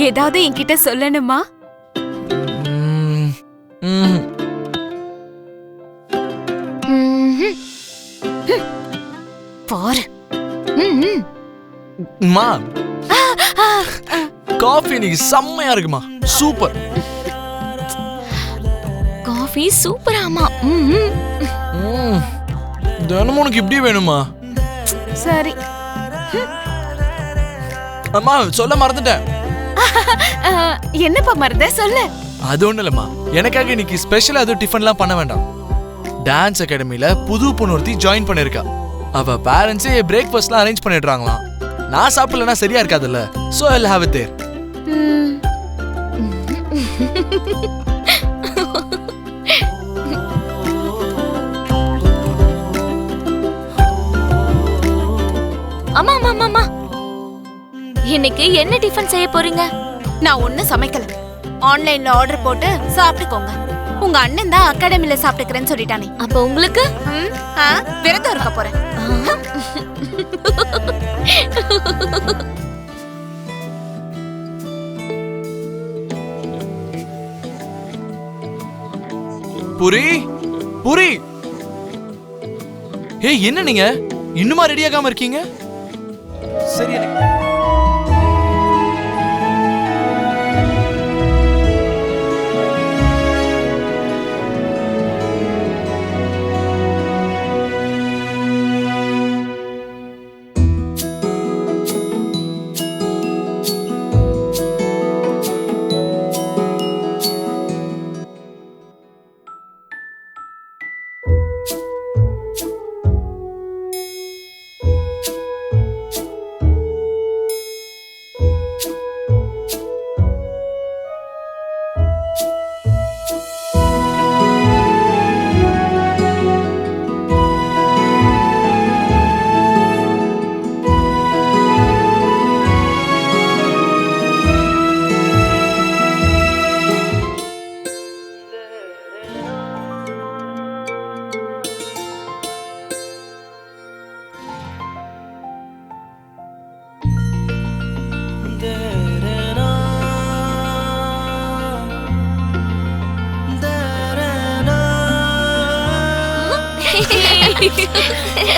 ஏதாவது என்கிட்ட சொல்லணுமா? பாரு. மா காஃபி இன்னைக்கு செம்மையா இருக்குமா. சூப்பர். காஃபி சூப்பராமா. தினமும் உனக்கு இப்படி வேணுமா? சரி. அம்மா சொல்ல மறந்துட்டேன். என்னப்பா மறந்த? சொல்லு. அது ஒண்ணு இல்லம்மா, எனக்காக இன்னைக்கு ஸ்பெஷலா எதுவும் டிஃபன்லாம் பண்ண வேண்டாம். டான்ஸ் அகாடமில புது பொண்ணு ஒருத்தி ஜாயின் பண்ணிருக்கா. அவ பேரண்ட்ஸே பிரேக்ஃபாஸ்ட்லாம் அரேஞ்ச் பண்ணிடுறாங்களாம். நான் சாப்பிடலன்னா சரியா இருக்காதுல்ல. So I'll have it there. அம்மா அம்மா அம்மா, இன்னைக்கு என்ன டிஃபன் செய்ய போறீங்க? நான் ஒன்னும் சமைக்கல. ஆன்லைன்ல ஆர்டர் போட்டு சாப்பிட்டுக்கோங்க. உங்க அண்ணன் தான் அகாடமில சாப்பிட்டுக்கிறேன்னு சொல்லிட்டானே. அப்ப உங்களுக்கு விரதம் இருக்க போறேன். புரி புரி, ஏய் என்ன நீங்க இன்னுமா ரெடி ஆகாம இருக்கீங்க? சரி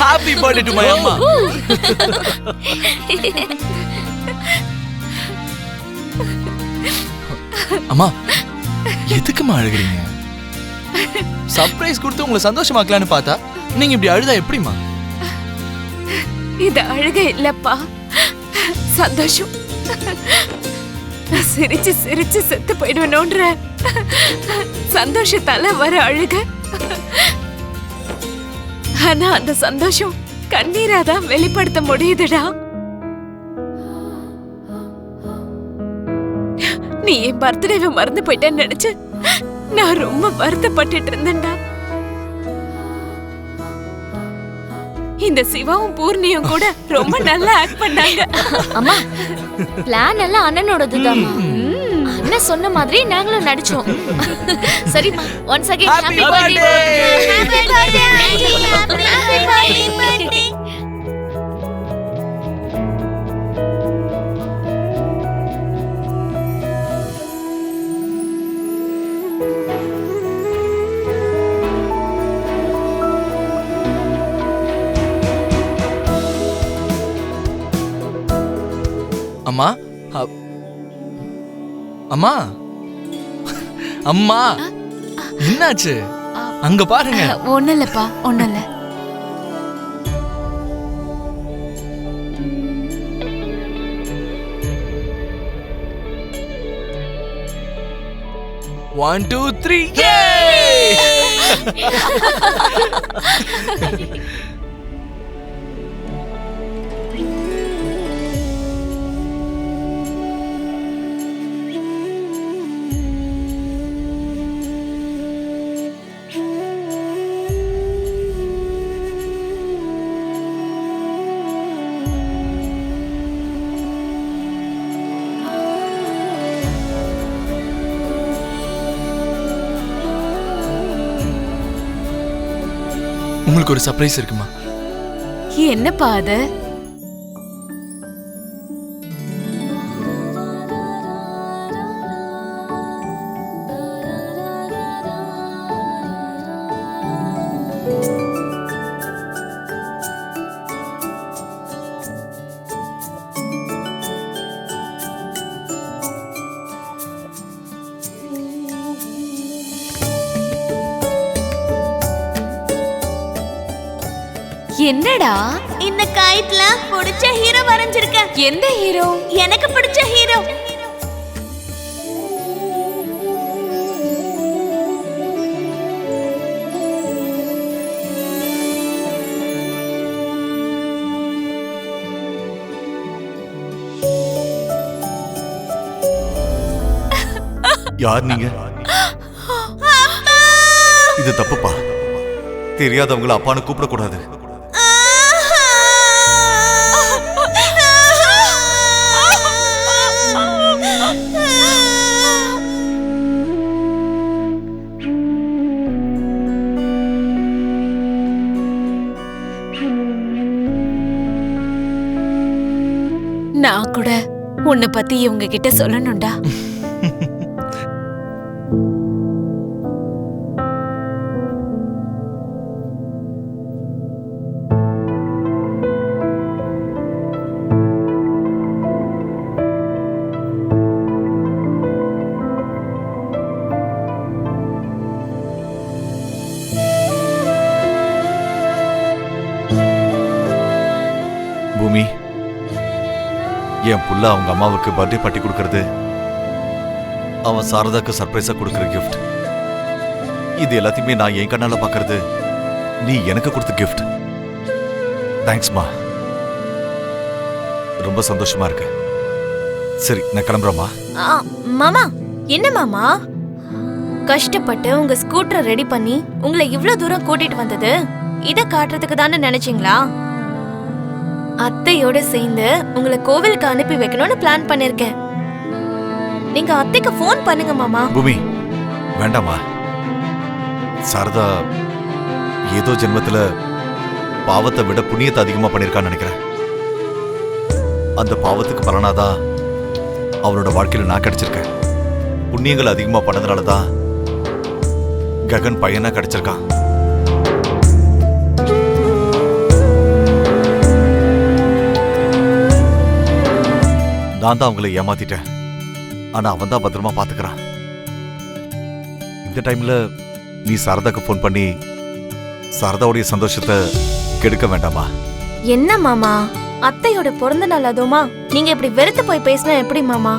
Happy birthday to my amma. அம்மா எதுக்குமா அழுகுறீங்க? சர்ப்ரைஸ் கொடுத்து உங்களை சந்தோஷமாக்கலான்னு பார்த்தா நீங்க இப்படி அழுதா எப்படிமா? இது அழுக இல்லப்பா, சந்தோஷம். சிரிச்சு சிரிச்சு செத்து போயிடுவேணுன்ற சந்தோஷத்தால வர அழுக. ஆனா அந்த சந்தோஷம் கண்ணீராதான் வெளிப்படுத்த முடியுதுடா. நீ என் பர்த்டேவை மறந்து போயிட்டேன்னு நினைச்சு நான் ரொம்ப வருத்தப்பட்டுட்டு இருந்தேன்டா. இந்த சிவாவும் பூர்ணியும் கூட ரொம்ப நல்லா ஆக்ட் பண்ணாங்க. அம்மா, பிளான் எல்லாம் அண்ணனோடதுதான். அண்ணன் சொன்ன மாதிரி நாங்களும் நடிச்சோம். சரிம்மா, once again happy birthday. Happy birthday. Happy birthday. அம்மா அம்மா அம்மா, என்னாச்சு? அங்க பாருங்க. ஒண்ணும் இல்லப்பா, ஒண்ணும் இல்ல. One, two, three, உங்களுக்கு ஒரு சர்ப்ரைஸ் இருக்குமா? என்னப்பா அது? என்னடா இந்த கைட்ல பிடிச்ச ஹீரோ வரைஞ்சிருக்கேன். எந்த ஹீரோ? எனக்கு பிடிச்ச ஹீரோ. யார் நீங்க? இது தப்புப்பா. தெரியாதவங்கள அப்பான்னு கூப்பிடக்கூடாது. நான் கூட உன்னை பத்தி இவங்க கிட்ட சொல்லணும்டா. பூமி, என் புள்ள அவங்க அம்மாவுக்கு பர்த்டே பார்ட்டி கொடுக்கறது, அவன் சாரதாக்கு சர்ப்ரைஸா கொடுக்கற கிஃப்ட், இது எல்லாத்தையுமே நான் என் கண்ணால பாக்குறது நீ எனக்கு கொடுத்த கிஃப்ட். தேங்க்ஸ்மா, ரொம்ப சந்தோஷமா இருக்கு. சரி, நான் கிளம்புறேம்மா. மாமா, என்ன மாமா? கஷ்டப்பட்டு உங்க ஸ்கூட்டரை ரெடி பண்ணி உங்களை இவ்ளோ தூரம் கூட்டிட்டு வந்தது இத காட்டுறதுக்கு தானே நினைச்சீங்களா? அத்தையோட சேர்ந்து உங்களை கோவிலுக்கு அனுப்பி வைக்கணும்னு பிளான் பண்ணிருக்கேன். நீங்க அத்தைக்கு ஃபோன் பண்ணுங்க மாமா. பூமி, வேண்டாமா. சாரதா ஏதோ ஜென்மத்துல பாவத்தை விட புண்ணியத்தை அதிகமா பண்ணிருக்கான்னு நினைக்கிறேன். அந்த பாவத்துக்கு பலனாதான் அவளோட வாழ்க்கையில நான் கிடைச்சிருக்கேன். புண்ணியங்கள் அதிகமா பண்ணதுனாலதான் ககன் பையனா கிடைச்சிருக்கான். நான் தான் அவங்களை ஏமாத்திட்டேன். ஆனா அவன் தான் பத்திரமா பாத்துக்கிறான். இந்த டைம்ல நீ சாரதாக்கு போன் பண்ணி சாரதாவுடைய சந்தோஷத்தை கெடுக்க வேண்டாமா? என்ன மாமா, அத்தையோட பிறந்த நாள் அதுமா நீங்க இப்படி வெறுத்து போய் பேசினா எப்படி மாமா?